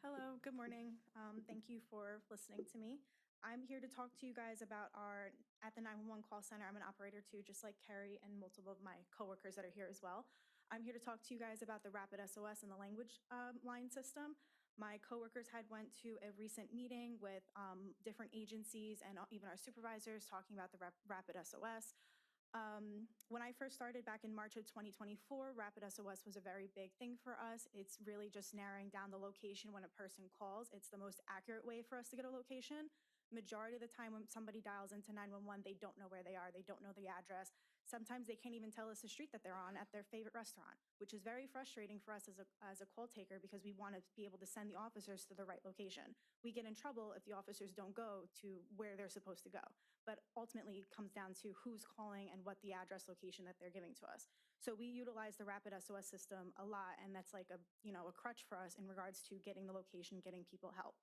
Hello, good morning. Thank you for listening to me. I'm here to talk to you guys about at the 911 call center. I'm an operator too, just like Carrie and multiple of my coworkers that are here as well. I'm here to talk to you guys about the Rapid SOS and the language line system. My coworkers had went to a recent meeting with different agencies and even our supervisors talking about the Rapid SOS. When I first started back in March of 2024, Rapid SOS was a very big thing for us. It's really just narrowing down the location when a person calls. It's the most accurate way for us to get a location. Majority of the time when somebody dials into 911, they don't know where they are. They don't know the address. Sometimes they can't even tell us the street that they're on at their favorite restaurant, which is very frustrating for us as a call taker because we want to be able to send the officers to the right location. We get in trouble if the officers don't go to where they're supposed to go. But ultimately it comes down to who's calling and what the address location that they're giving to us. So we utilize the Rapid SOS system a lot, and that's like a crutch for us in regards to getting the location, getting people help.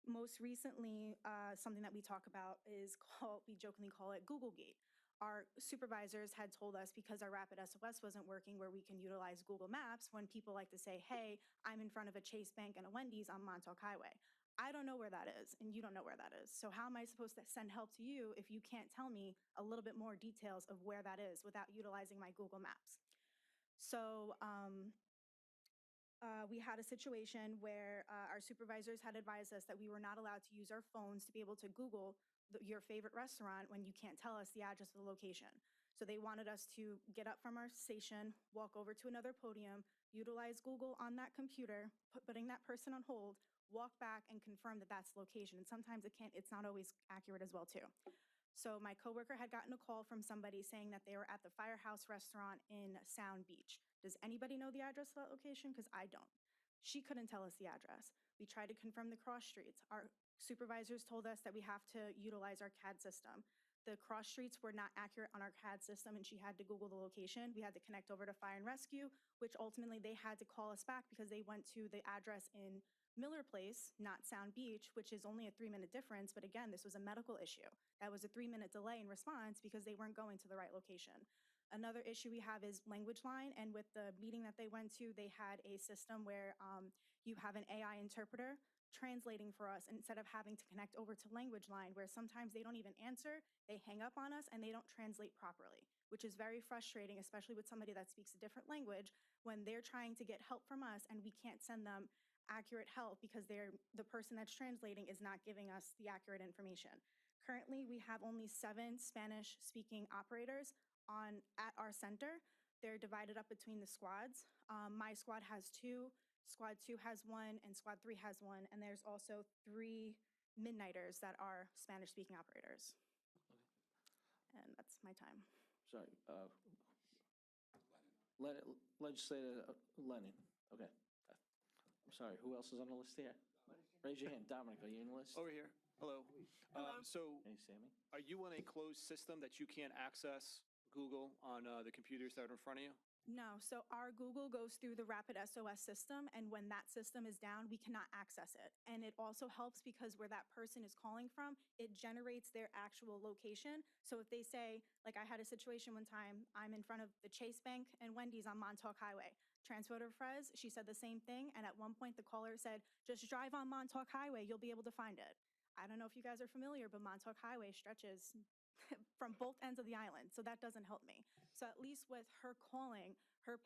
Most recently, something that we talk about is we jokingly call it Google Gate. Our supervisors had told us because our Rapid SOS wasn't working where we can utilize Google Maps when people like to say, hey, I'm in front of a Chase Bank and a Wendy's on Montauk Highway. I don't know where that is, and you don't know where that is. So how am I supposed to send help to you if you can't tell me a little bit more details of where that is without utilizing my Google Maps? So we had a situation where our supervisors had advised us that we were not allowed to use our phones to be able to Google your favorite restaurant when you can't tell us the address of the location. So they wanted us to get up from our station, walk over to another podium, utilize Google on that computer, putting that person on hold, walk back and confirm that that's the location. And sometimes it's not always accurate as well too. So my coworker had gotten a call from somebody saying that they were at the Firehouse restaurant in Sound Beach. Does anybody know the address of that location? Because I don't. She couldn't tell us the address. We tried to confirm the cross streets. Our supervisors told us that we have to utilize our CAD system. The cross streets were not accurate on our CAD system and she had to Google the location. We had to connect over to Fire and Rescue, which ultimately they had to call us back because they went to the address in Miller Place, not Sound Beach, which is only a 3-minute difference. But again, this was a medical issue. That was a 3-minute delay in response because they weren't going to the right location. Another issue we have is language line. And with the meeting that they went to, they had a system where you have an AI interpreter translating for us instead of having to connect over to language line, where sometimes they don't even answer, they hang up on us and they don't translate properly, which is very frustrating, especially with somebody that speaks a different language when they're trying to get help from us and we can't send them accurate help because the person that's translating is not giving us the accurate information. Currently, we have only 7 Spanish-speaking operators at our center. They're divided up between the squads. My squad has 2, Squad 2 has 1, and Squad 3 has 1, and there's also 3 midnighters that are Spanish-speaking operators. Okay. And that's my time. Sorry, Legislator Lennon. Okay. I'm sorry, who else is on the list here? Raise your hand. Dominic, are you on the list? Over here. Hello. So Hey, Sammy. are you on a closed system that you can't access Google on the computers that are in front of you? No, so our Google goes through the Rapid SOS system, and when that system is down, we cannot access it. And it also helps because where that person is calling from, it generates their actual location. So if they say, like I had a situation one time, I'm in front of the Chase Bank and Wendy's on Montauk Highway. Transferred to Frez, she said the same thing, and at one point the caller said, just drive on Montauk Highway, you'll be able to find it. I don't know if you guys are familiar, but Montauk Highway stretches from both ends of the island, so that doesn't help me. So at least with her calling, her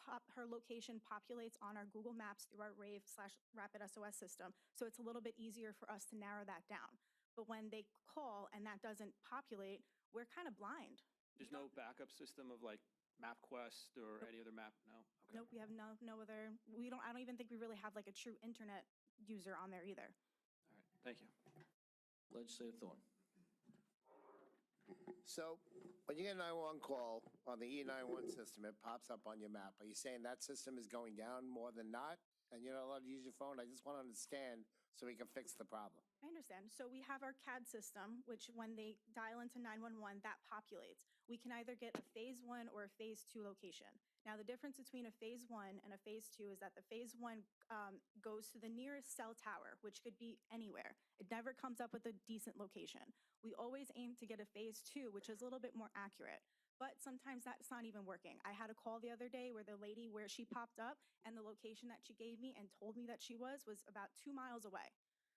location populates on our Google Maps through our Rave/Rapid SOS system, so it's a little bit easier for us to narrow that down. But when they call and that doesn't populate, we're kind of blind. There's no backup system of like MapQuest or any other map? No? Okay. Nope, we have no other, I don't even think we really have like a true internet user on there either. All right. Thank you. Legislator Thorne. So when you get a 911 call on the E911 system, it pops up on your map. Are you saying that system is going down more than not and you're not allowed to use your phone? I just want to understand so we can fix the problem. I understand. So we have our CAD system, which when they dial into 911, that populates. We can either get a phase 1 or a phase 2 location. Now, the difference between a phase 1 and a phase 2 is that the phase 1 goes to the nearest cell tower, which could be anywhere. It never comes up with a decent location. We always aim to get a phase 2, which is a little bit more accurate. but sometimes that's not even working. I had a call the other day where the lady, where she popped up and the location that she gave me and told me that she was about 2 miles away.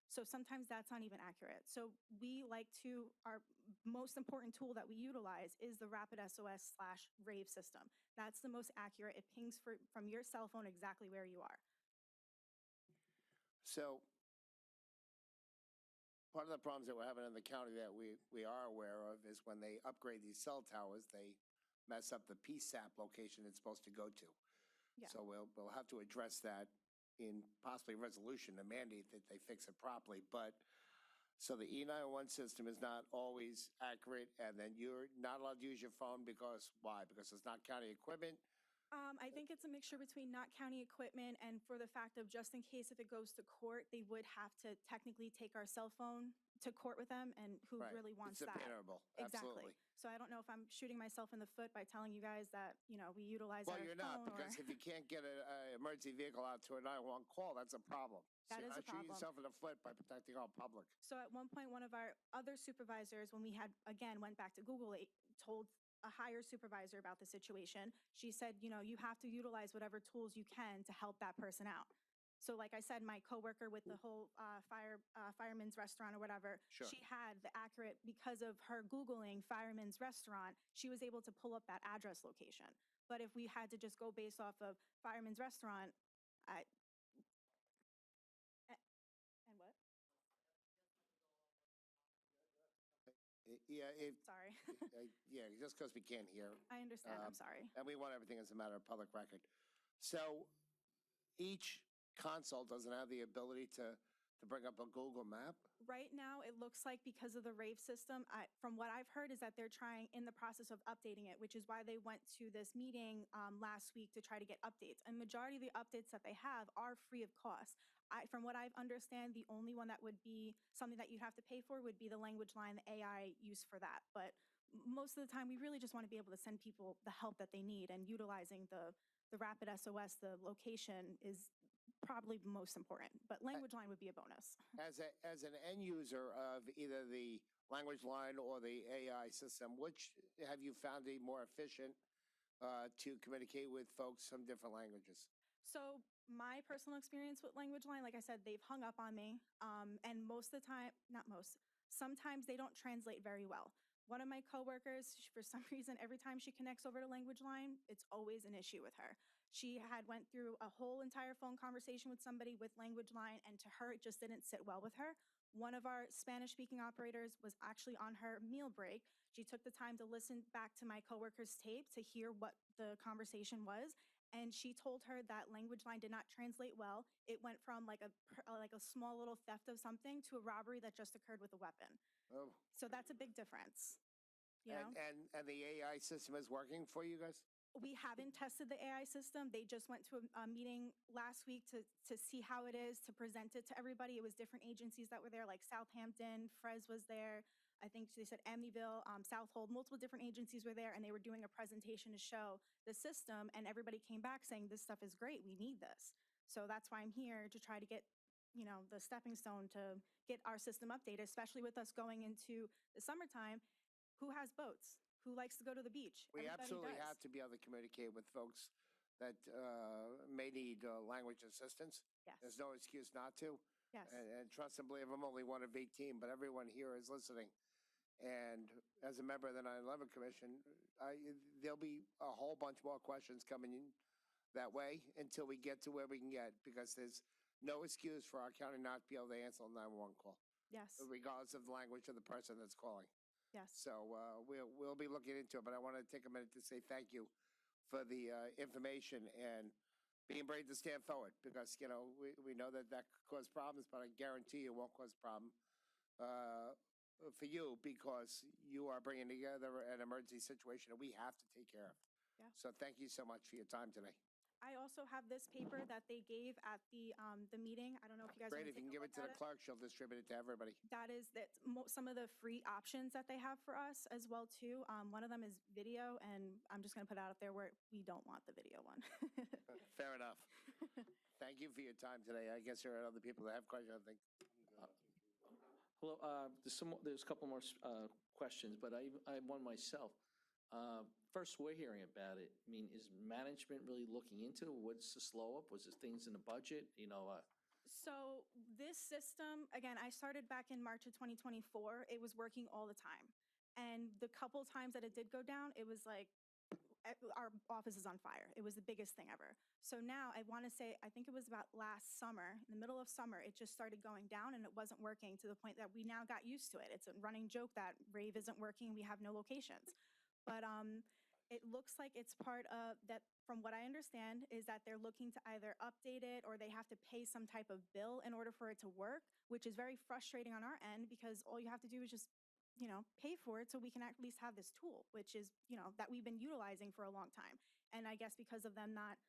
So sometimes that's not even accurate. So we like to, our most important tool that we utilize is the Rapid SOS/Rave system. That's the most accurate. It pings from your cell phone exactly where you are. So part of the problems that we're having in the county that we are aware of is when they upgrade these cell towers, they mess up the PSAP location it's supposed to go to. Yeah. So we'll have to address that in possibly resolution to mandate that they fix it properly. But so the E911 system is not always accurate, and then you're not allowed to use your phone because why? Because it's not county equipment? I think it's a mixture between not county equipment and for the fact of just in case if it goes to court, they would have to technically take our cell phone to court with them, and who Right. really wants It's that? apparentable. Exactly. Absolutely. So I don't know if I'm shooting myself in the foot by telling you guys that, we utilize Well, our you're phone. not, because if you can't get an emergency vehicle out to a 911 call, that's a problem. That So is a you're not shooting problem. yourself in the foot by protecting our public. So at one point, one of our other supervisors, when we had, again, went back to Google, it told a higher supervisor about the situation. She said, you have to utilize whatever tools you can to help that person out. So like I said, my coworker with the whole fireman's restaurant or whatever, Sure. she had the accurate, because of her Googling fireman's restaurant, she was able to pull up that address location. But if we had to just go based off of fireman's restaurant, and what? Yeah, Sorry. yeah, just because we can't hear. I understand. I'm sorry. And we want everything as a matter of public record. So each console doesn't have the ability to bring up a Google map? Right now, it looks like because of the Rave system, from what I've heard is that they're trying in the process of updating it, which is why they went to this meeting last week to try to get updates. And majority of the updates that they have are free of cost. From what I understand, the only one that would be something that you'd have to pay for would be the language line, the AI use for that. But most of the time, we really just want to be able to send people the help that they need, and utilizing the Rapid SOS, the location is probably the most important, but language line would be a bonus. As an end user of either the language line or the AI system, which have you found to be more efficient to communicate with folks from different languages? So my personal experience with language line, like I said, they've hung up on me. And most of the time, not most, sometimes they don't translate very well. One of my coworkers, for some reason, every time she connects over to language line, it's always an issue with her. She had went through a whole entire phone conversation with somebody with language line, and to her, it just didn't sit well with her. One of our Spanish-speaking operators was actually on her meal break. She took the time to listen back to my coworker's tape to hear what the conversation was, and she told her that language line did not translate well. It went from like a small little theft of something to a robbery that just occurred with a weapon. Oh. So that's a big difference. You know? And the AI system is working for you guys? We haven't tested the AI system. They just went to a meeting last week to see how it is, to present it to everybody. It was different agencies that were there, like Southampton, Frez was there. I think they said Amityville, Southold, multiple different agencies were there, and they were doing a presentation to show the system, and everybody came back saying, this stuff is great, we need this. So that's why I'm here, to try to get, the stepping stone to get our system updated, especially with us going into the summertime. Who has boats? Who likes to go to the beach? We Everybody absolutely does. have to be able to communicate with folks that may need language assistance. Yes. There's no excuse not to. Yes. And trust and believe, I'm only one of 18, but everyone here is listening. And as a member of the 9/11 Commission, there'll be a whole bunch more questions coming in that way until we get to where we can get, because there's no excuse for our county not to be able to answer a 911 call, Yes. regardless of the language of the person that's calling. Yes. So we'll be looking into it, but I want to take a minute to say thank you for the information and being brave to stand forward, because, we know that could cause problems, but I guarantee it won't cause a problem for you, because you are bringing together an emergency situation that we have to take care of. Yeah. So thank you so much for your time today. I also have this paper that they gave at the meeting. I don't know if you guys Great, want if you can give it to the clerk, she'll distribute it to everybody. That is some of the free options that they have for us as well too. One of them is video, and I'm just going to put it out there where we don't want the video one. Fair enough. Thank you for your time today. I guess there are other people that have questions, I think. Hello, there's a couple more questions, but I have one myself. First, we're hearing about it. I mean, is management really looking into it? What's the slow up? Was it things in the budget? So this system, again, I started back in March of 2024. It was working all the time. And the couple times that it did go down, it was like, our office is on fire. It was the biggest thing ever. So now I want to say, I think it was about last summer, in the middle of summer, it just started going down and it wasn't working to the point that we now got used to it. It's a running joke that Rave isn't working. We have no locations. But it looks like it's part of that, from what I understand, is that they're looking to either update it or they have to pay some type of bill in order for it to work, which is very frustrating on our end because all you have to do is just pay for it so we can at least have this tool, which is, that we've been utilizing for a long time. And I guess because of them not,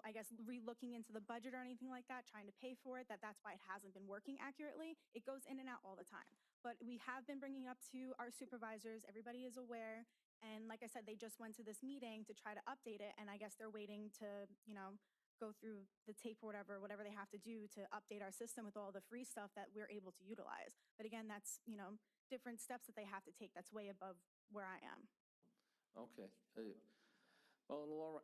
I guess re-looking into the budget or anything like that, trying to pay for it, that's why it hasn't been working accurately. It goes in and out all the time. But we have been bringing up to our supervisors. Everybody is aware. And like I said, they just went to this meeting to try to update it. And I guess they're waiting to, go through the tape or whatever they have to do to update our system with all the free stuff that we're able to utilize. But again, that's, different steps that they have to take. That's way above where I am. Okay. Well, Laura,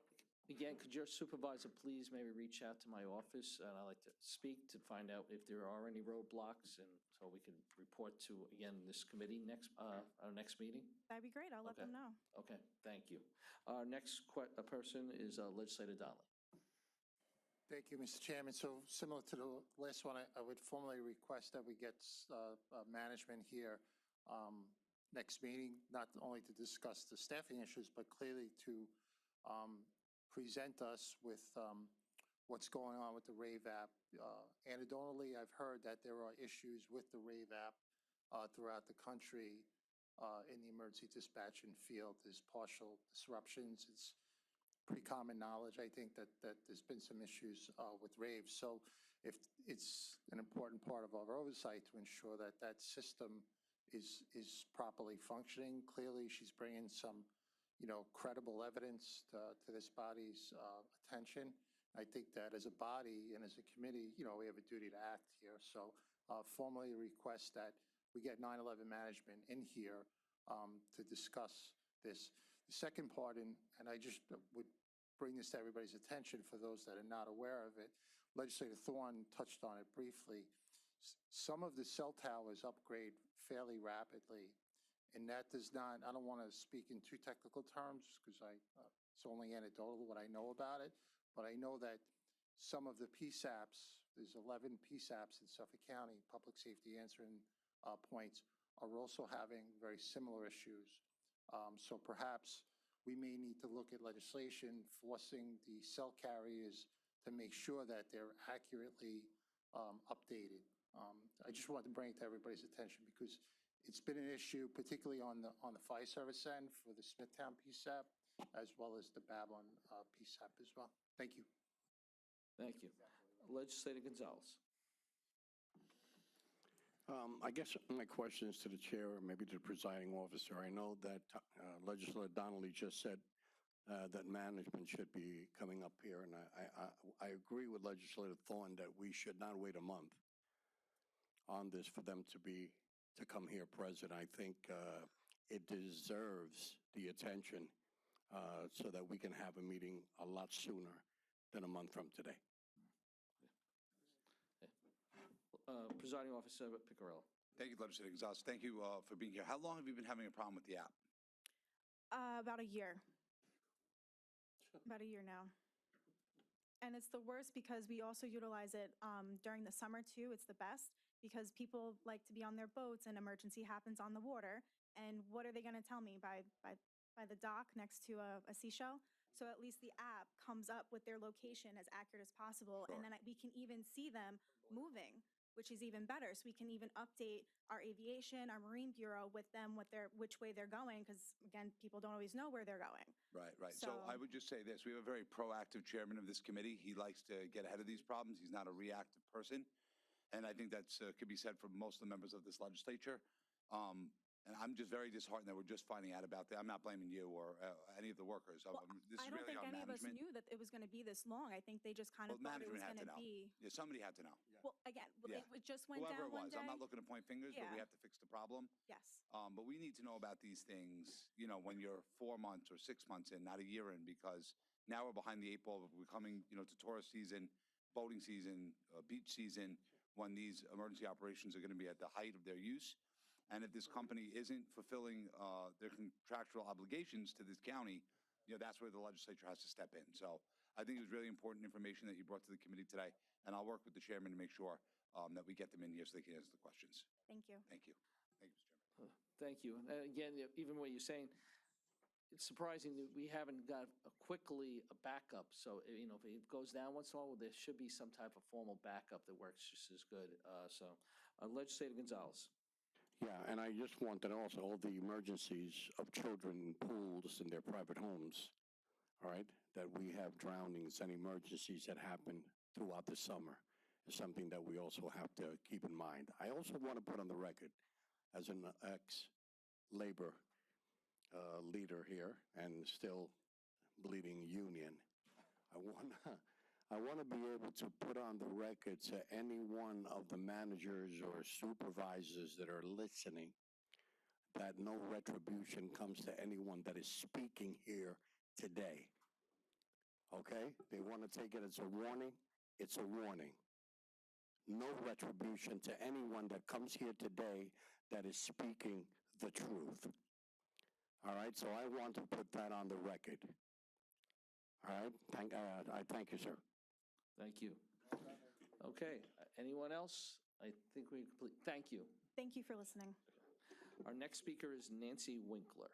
again, could your supervisor please maybe reach out to my office? And I'd like to speak to find out if there are any roadblocks and so we can report to, again, this committee our next meeting. That'd be great. I'll let them know. Okay, thank you. Our next person is Legislator Donnelly. Thank you, Mr. Chairman. So similar to the last one, I would formally request that we get management here next meeting, not only to discuss the staffing issues, but clearly to present us with what's going on with the Rave app. Anecdotally, I've heard that there are issues with the Rave app throughout the country in the emergency dispatching field. There's partial disruptions. It's pretty common knowledge, I think, that there's been some issues with Rave. So if it's an important part of our oversight to ensure that that system is properly functioning. Clearly, she's bringing some, credible evidence to this body's attention. I think that as a body and as a committee, we have a duty to act here. So formally request that we get 9/11 management in here to discuss this. The second part, and I just would bring this to everybody's attention for those that are not aware of it, Legislator Thorne touched on it briefly. Some of the cell towers upgrade fairly rapidly, and that does not, I don't want to speak in too technical terms because it's only anecdotal what I know about it, but I know that some of the PSAPs, there's 11 PSAPs in Suffolk County, public safety answering points, are also having very similar issues. So perhaps we may need to look at legislation forcing the cell carriers to make sure that they're accurately updated. I just wanted to bring it to everybody's attention because it's been an issue, particularly on the fire service end for the Smithtown PSAP, as well as the Babylon PSAP as well. Thank you. Thank you. Legislator Gonzalez. I guess my question is to the chair or maybe to the presiding officer. I know that Legislator Donnelly just said that management should be coming up here, and I agree with Legislator Thorne that we should not wait a month on this for them to come here present. I think it deserves the attention so that we can have a meeting a lot sooner than a month from today. Presiding Officer Piccarello. Thank you, Legislator Gonzalez. Thank you for being here. How long have you been having a problem with the app? About a year. About a year now. And it's the worst because we also utilize it during the summer too. It's the best because people like to be on their boats and emergency happens on the water. And what are they going to tell me by the dock next to a seashell? So at least the app comes up with their location as accurate as possible. Sure. And then we can even see them moving, which is even better. So we can even update our aviation, our Marine Bureau with them, which way they're going. Because again, people don't always know where they're going. Right, right. So I would just say this. We have a very proactive chairman of this committee. He likes to get ahead of these problems. He's not a reactive person. And I think that's could be said for most of the members of this legislature. And I'm just very disheartened that we're just finding out about that. I'm not blaming you or any of the workers. Well, This I is don't really think on any of us management. knew that it was going to be this long. I think they just kind Well, of thought it was management had going to to know. be. Yeah, somebody had to know. Well, again, Yeah. it just went Whoever down it one was, day. I'm not looking to point fingers, but we Yeah. have to fix the problem. Yes. But we need to know about these things, when you're 4 months or 6 months in, not a year in, because now we're behind the 8 ball. We're coming, to tourist season, boating season, beach season, when these emergency operations are going to be at the height of their use. And if this company isn't fulfilling their contractual obligations to this county, that's where the legislature has to step in. So I think it was really important information that you brought to the committee today, and I'll work with the chairman to make sure that we get them in here so they can answer the questions. Thank you. Thank you. Thank you, Mr. Chairman. Thank you. And again, even what you're saying, it's surprising that we haven't got quickly a backup. So, if it goes down once in a while, there should be some type of formal backup that works just as good. Legislator Gonzalez. Yeah, and I just wanted also all the emergencies of children in pools in their private homes, all right, that we have drownings and emergencies that happen throughout the summer is something that we also have to keep in mind. I also want to put on the record, as an ex-labor leader here and still bleeding union, I want to be able to put on the record to any one of the managers or supervisors that are listening that no retribution comes to anyone that is speaking here today. Okay? They want to take it as a warning. It's a warning. No retribution to anyone that comes here today that is speaking the truth. All right? So I want to put that on the record. All right? I thank you, sir. Thank you. Okay, anyone else? I think we complete. Thank you. Thank you for listening. Our next speaker is Nancy Winkler.